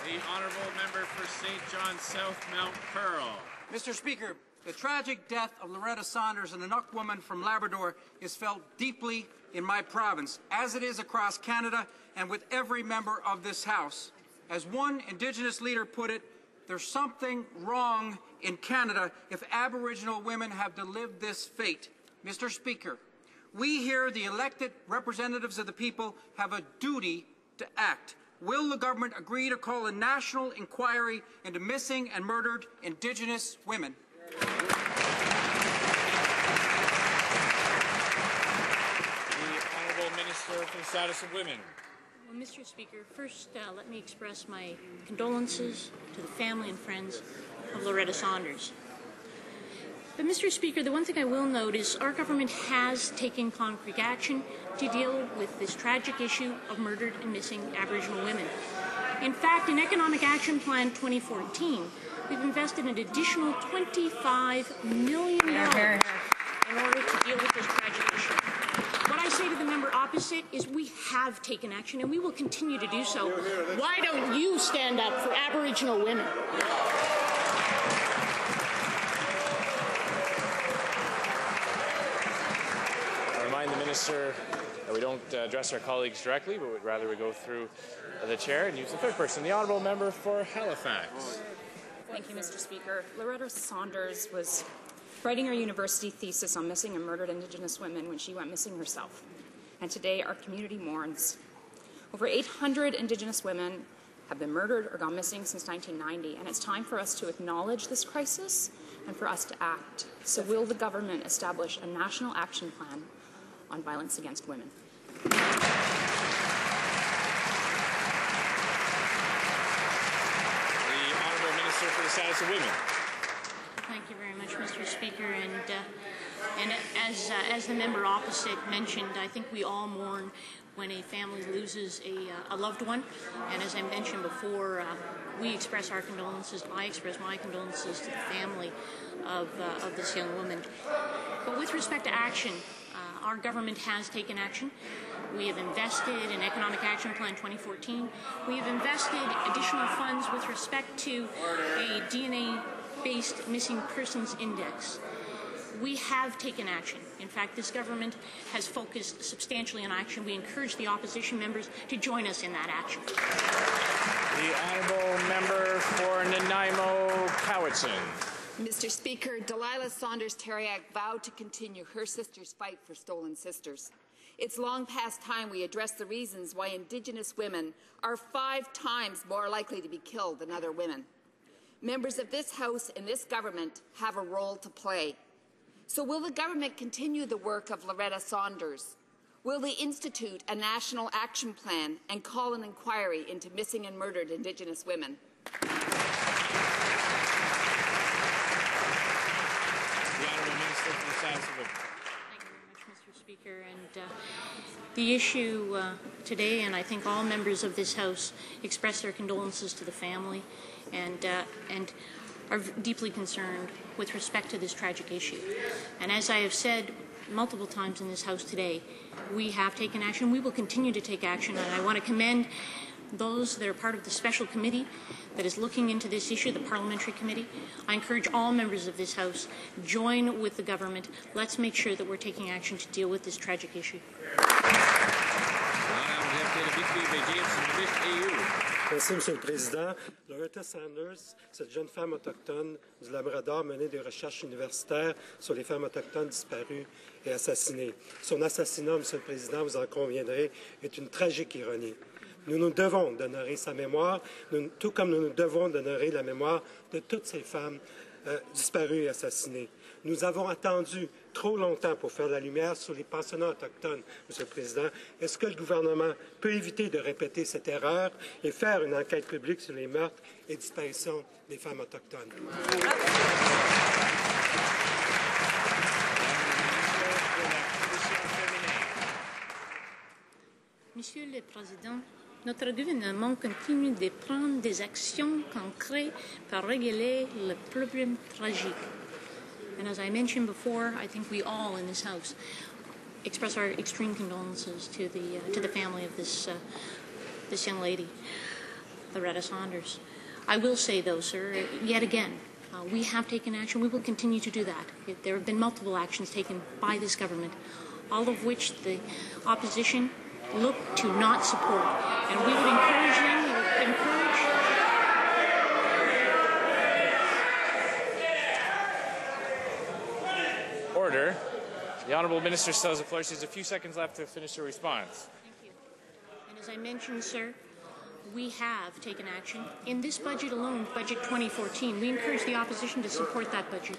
The Honourable Member for St. John South Mount Pearl. Mr. Speaker, the tragic death of Loretta Saunders, an Inuk woman from Labrador, is felt deeply in my province, as it is across Canada and with every member of this House. As one Indigenous leader put it, there's something wrong in Canada if Aboriginal women have to live this fate. Mr. Speaker, we here, the elected representatives of the people, have a duty to act. Will the government agree to call a national inquiry into missing and murdered Indigenous women? The Honourable Minister for the Status of Women. Well, Mr. Speaker, first let me express my condolences to the family and friends of Loretta Saunders. But, Mr. Speaker, the one thing I will note is our government has taken concrete action to deal with this tragic issue of murdered and missing Aboriginal women. In fact, in Economic Action Plan 2014, we've invested an additional $25 million in order to deal with this tragic issue. What I say to the member opposite is we have taken action and we will continue to do so. Why don't you stand up for Aboriginal women? Remind the Minister that we don't address our colleagues directly, but would rather we go through the chair and use the third person, the Honourable Member for Halifax. Thank you, Mr. Speaker. Loretta Saunders was writing her university thesis on missing and murdered Indigenous women when she went missing herself. And today our community mourns. Over 800 Indigenous women have been murdered or gone missing since 1990, and it's time for us to acknowledge this crisis and for us to act. So will the government establish a national action plan on violence against women? The Honourable Minister for the Status of Women. Thank you very much, Mr. Speaker. And as the member opposite mentioned, I think we all mourn when a family loses a loved one. And as I mentioned before, we express our condolences. I express my condolences to the family of this young woman. But with respect to action, our government has taken action. We have invested in Economic Action Plan 2014. We have invested additional funds with respect to a DNA-based missing persons index. We have taken action. In fact, this government has focused substantially on action. We encourage the opposition members to join us in that action. The Honourable Member for Nanaimo, Cowichan. Mr. Speaker, Delilah Saunders-Terriac vowed to continue her sister's fight for stolen sisters. It's long past time we address the reasons why Indigenous women are 5 times more likely to be killed than other women. Members of this House and this government have a role to play. So will the government continue the work of Loretta Saunders? Will they institute a national action plan and call an inquiry into missing and murdered Indigenous women? Thank you very much, Mr. Speaker. And the issue today, and I think all members of this House express their condolences to the family and are deeply concerned with respect to this tragic issue. And as I have said multiple times in this House today, we have taken action. We will continue to take action, and I want to commend those that are part of the special committee that is looking into this issue, the parliamentary committee. I encourage all members of this House, join with the government. Let's make sure that we're taking action to deal with this tragic issue. Merci, Monsieur le Président. Loretta Saunders, cette jeune femme autochtone du Labrador, menait des recherches universitaires sur les femmes autochtones disparues et assassinées. Son assassinat, Monsieur le Président, vous en conviendrez, est une tragique ironie. Nous nous devons d'honorer sa mémoire, tout comme nous nous devons d'honorer la mémoire de toutes ces femmes disparues et assassinées. Nous avons attendu trop longtemps pour faire la lumière sur les pensionnats autochtones, Monsieur le Président. Est-ce que le gouvernement peut éviter de répéter cette erreur et faire une enquête publique sur les meurtres et disparitions des femmes autochtones? Monsieur le Président, notre gouvernement continue de prendre des actions concrètes pour régler le problème tragique. And as I mentioned before, I think we all in this House express our extreme condolences to the family of this young lady. Loretta Saunders. I will say, though, sir, yet again, we have taken action. We will continue to do that. There have been multiple actions taken by this government, all of which the opposition look to not support. And we would encourage them, we would encourage... Order. The Honourable Minister still has the floor. She has a few seconds left to finish her response. Thank you. And as I mentioned, sir, we have taken action. In this budget alone, Budget 2014, we encourage the opposition to support that budget.